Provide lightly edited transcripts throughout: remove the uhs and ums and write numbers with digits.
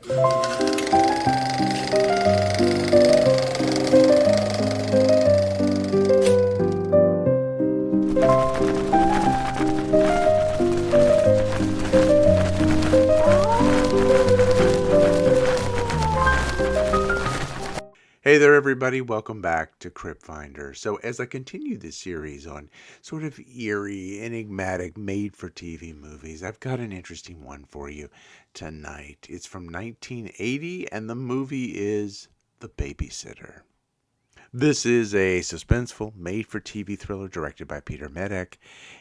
Hey there, everybody. Welcome back to Crypt Finder. So as I continue this series on sort of eerie, enigmatic, made-for-TV movies, I've got an interesting one for you tonight. It's from 1980, and the movie is The Babysitter. This is a suspenseful, made-for-TV thriller directed by Peter Medak.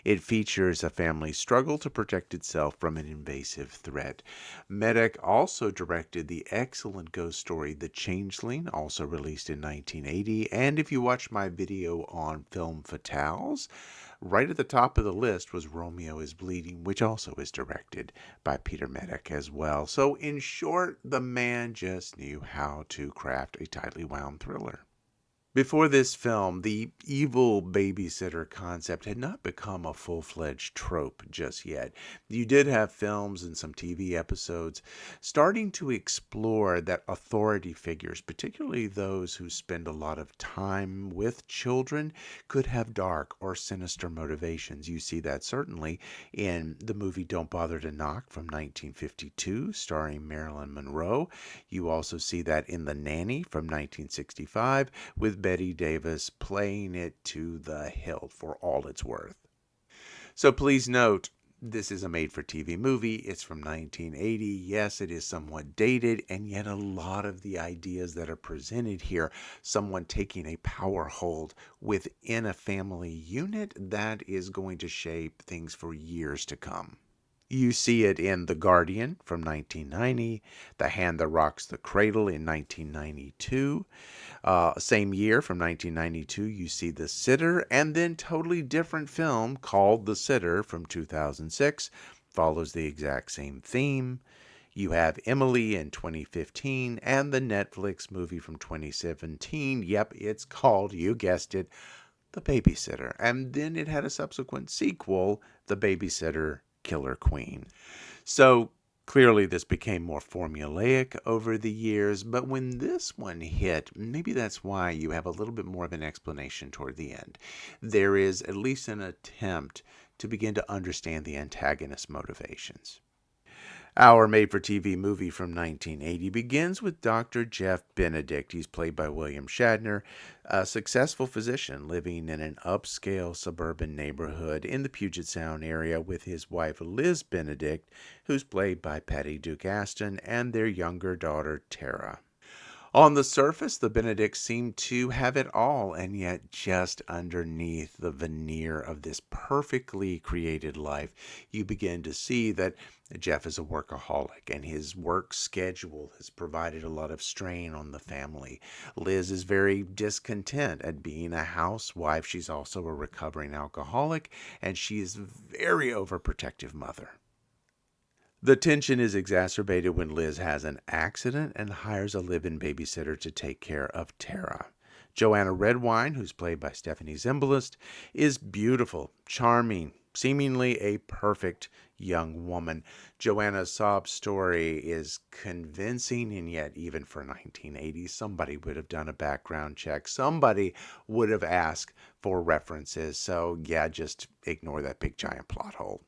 It features a family's struggle to protect itself from an invasive threat. Medak also directed the excellent ghost story The Changeling, also released in 1980. And if you watch my video on film fatales, right at the top of the list was Romeo is Bleeding, which also is directed by Peter Medak as well. So in short, the man just knew how to craft a tightly wound thriller. Before this film, the evil babysitter concept had not become a full-fledged trope just yet. You did have films and some TV episodes starting to explore that authority figures, particularly those who spend a lot of time with children, could have dark or sinister motivations. You see that certainly in the movie Don't Bother to Knock from 1952, starring Marilyn Monroe. You also see that in The Nanny from 1965, with Betty Davis playing it to the hilt for all it's worth. So please note, this is a made-for-TV movie. It's from 1980. Yes, it is somewhat dated, and yet a lot of the ideas that are presented here, someone taking a power hold within a family unit, that is going to shape things for years to come. You see it in The Guardian from 1990, The Hand That Rocks the Cradle in 1992. Same year from 1992, you see The Sitter, and then totally different film called The Sitter from 2006, follows the exact same theme. You have Emily in 2015, and the Netflix movie from 2017. Yep, it's called, you guessed it, The Babysitter. And then it had a subsequent sequel, The Babysitter Killer Queen. So clearly this became more formulaic over the years, but when this one hit, maybe that's why you have a little bit more of an explanation toward the end. There is at least an attempt to begin to understand the antagonist's motivations. Our made-for-TV movie from 1980 begins with Dr. Jeff Benedict. He's played by William Shatner, a successful physician living in an upscale suburban neighborhood in the Puget Sound area with his wife Liz Benedict, who's played by Duke Astin, and their younger daughter Tara. On the surface, the Benedicts seem to have it all, and yet just underneath the veneer of this perfectly created life, you begin to see that Jeff is a workaholic, and his work schedule has provided a lot of strain on the family. Liz is very discontent at being a housewife. She's also a recovering alcoholic, and she is a very overprotective mother. The tension is exacerbated when Liz has an accident and hires a live-in babysitter to take care of Tara. Joanna Redwine, who's played by Stephanie Zimbalist, is beautiful, charming, seemingly a perfect young woman. Joanna's sob story is convincing, and yet even for 1980, somebody would have done a background check. Somebody would have asked for references. So yeah, just ignore that big giant plot hole.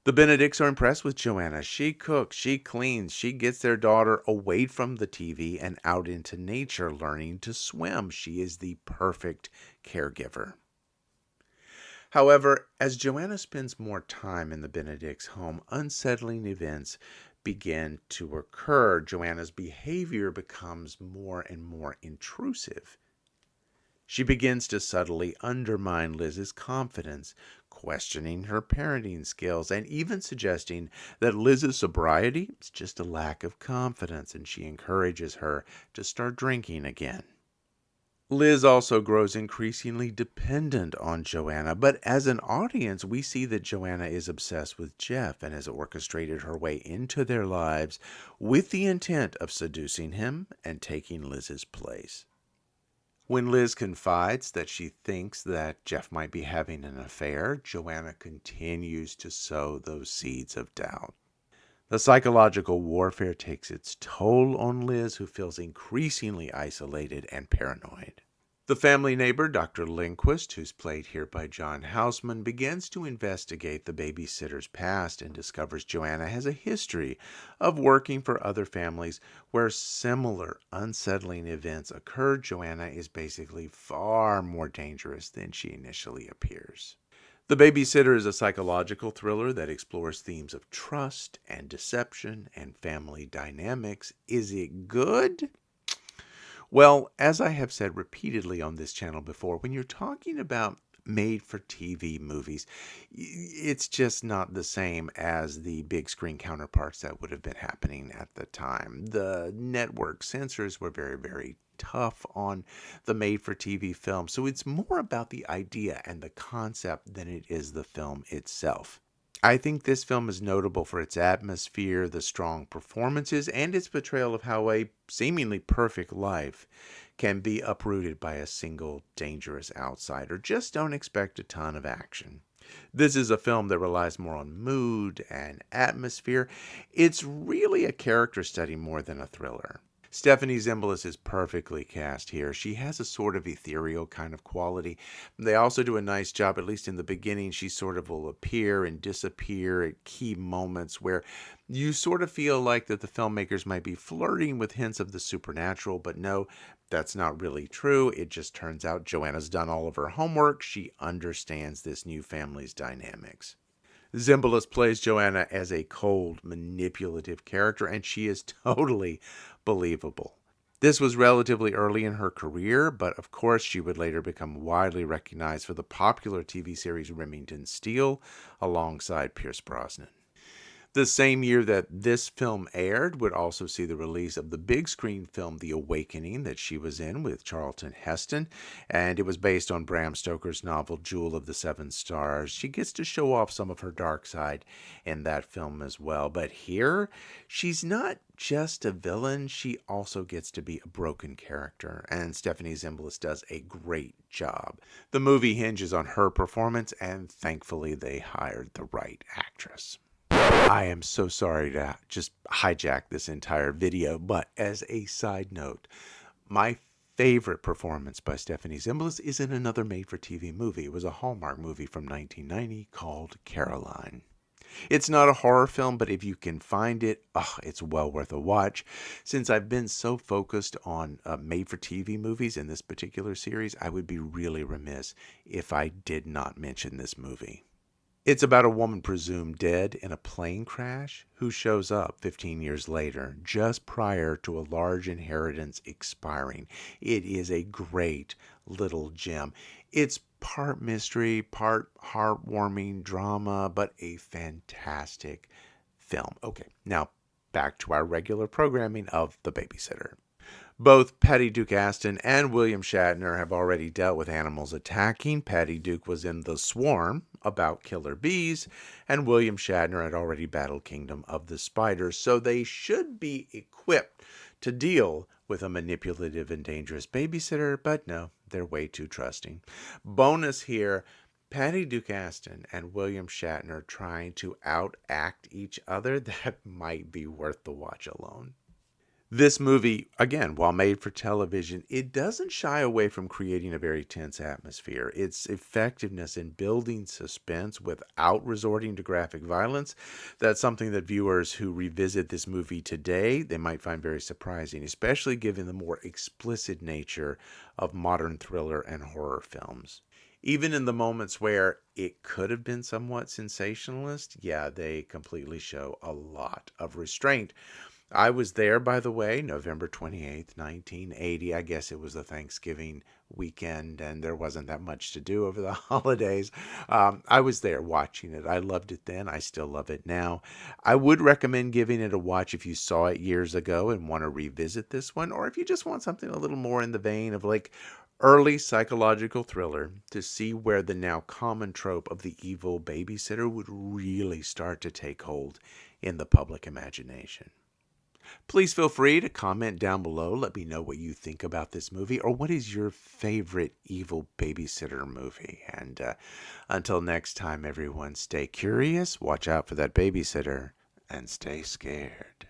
The Benedicts are impressed with Joanna. She cooks, she cleans, she gets their daughter away from the TV and out into nature, learning to swim. She is the perfect caregiver. However, as Joanna spends more time in the Benedicts' home, unsettling events begin to occur. Joanna's behavior becomes more and more intrusive. She begins to subtly undermine Liz's confidence, questioning her parenting skills, and even suggesting that Liz's sobriety is just a lack of confidence, and she encourages her to start drinking again. Liz also grows increasingly dependent on Joanna, but as an audience, we see that Joanna is obsessed with Jeff and has orchestrated her way into their lives with the intent of seducing him and taking Liz's place. When Liz confides that she thinks that Jeff might be having an affair, Joanna continues to sow those seeds of doubt. The psychological warfare takes its toll on Liz, who feels increasingly isolated and paranoid. The family neighbor, Dr. Lindquist, who's played here by John Houseman, begins to investigate the babysitter's past and discovers Joanna has a history of working for other families where similar unsettling events occur. Joanna is basically far more dangerous than she initially appears. The Babysitter is a psychological thriller that explores themes of trust and deception and family dynamics. Is it good? Well, as I have said repeatedly on this channel before, when you're talking about made-for-TV movies, it's just not the same as the big screen counterparts that would have been happening at the time. The network censors were very, very tough on the made-for-TV film, so it's more about the idea and the concept than it is the film itself. I think this film is notable for its atmosphere, the strong performances, and its portrayal of how a seemingly perfect life can be uprooted by a single dangerous outsider. Just don't expect a ton of action. This is a film that relies more on mood and atmosphere. It's really a character study more than a thriller. Stephanie Zimbalist is perfectly cast here. She has a sort of ethereal kind of quality. They also do a nice job, at least in the beginning. She sort of will appear and disappear at key moments where you sort of feel like that the filmmakers might be flirting with hints of the supernatural, but no, that's not really true. It just turns out Joanna's done all of her homework. She understands this new family's dynamics. Zimbalist plays Joanna as a cold, manipulative character, and she is totally believable. This was relatively early in her career, but of course she would later become widely recognized for the popular TV series Remington Steele alongside Pierce Brosnan. The same year that this film aired would also see the release of the big screen film The Awakening that she was in with Charlton Heston, and it was based on Bram Stoker's novel Jewel of the Seven Stars. She gets to show off some of her dark side in that film as well, but here she's not just a villain, she also gets to be a broken character, and Stephanie Zimbalist does a great job. The movie hinges on her performance, and thankfully they hired the right actress. I am so sorry to just hijack this entire video, but as a side note, my favorite performance by Stephanie Zimbalist is in another made-for-TV movie. It was a Hallmark movie from 1990 called Caroline. It's not a horror film, but if you can find it, it's well worth a watch. Since I've been so focused on made-for-TV movies in this particular series, I would be really remiss if I did not mention this movie. It's about a woman presumed dead in a plane crash who shows up 15 years later, just prior to a large inheritance expiring. It is a great little gem. It's part mystery, part heartwarming drama, but a fantastic film. Okay, now back to our regular programming of The Babysitter. Both Patty Duke Astin and William Shatner have already dealt with animals attacking. Patty Duke was in The Swarm about killer bees, and William Shatner had already battled Kingdom of the Spiders, so they should be equipped to deal with a manipulative and dangerous babysitter, but no, they're way too trusting. Bonus here, Patty Duke Astin and William Shatner trying to outact each other, that might be worth the watch alone. This movie, again, while made for television, it doesn't shy away from creating a very tense atmosphere. Its effectiveness in building suspense without resorting to graphic violence, that's something that viewers who revisit this movie today, they might find very surprising, especially given the more explicit nature of modern thriller and horror films. Even in the moments where it could have been somewhat sensationalist, yeah, they completely show a lot of restraint. I was there, by the way, November 28th, 1980. I guess it was the Thanksgiving weekend, and there wasn't that much to do over the holidays. I was there watching it. I loved it then. I still love it now. I would recommend giving it a watch if you saw it years ago and want to revisit this one, or if you just want something a little more in the vein of like early psychological thriller to see where the now common trope of the evil babysitter would really start to take hold in the public imagination. Please feel free to comment down below. Let me know what you think about this movie, or what is your favorite evil babysitter movie. And until next time, everyone, stay curious, watch out for that babysitter, and stay scared.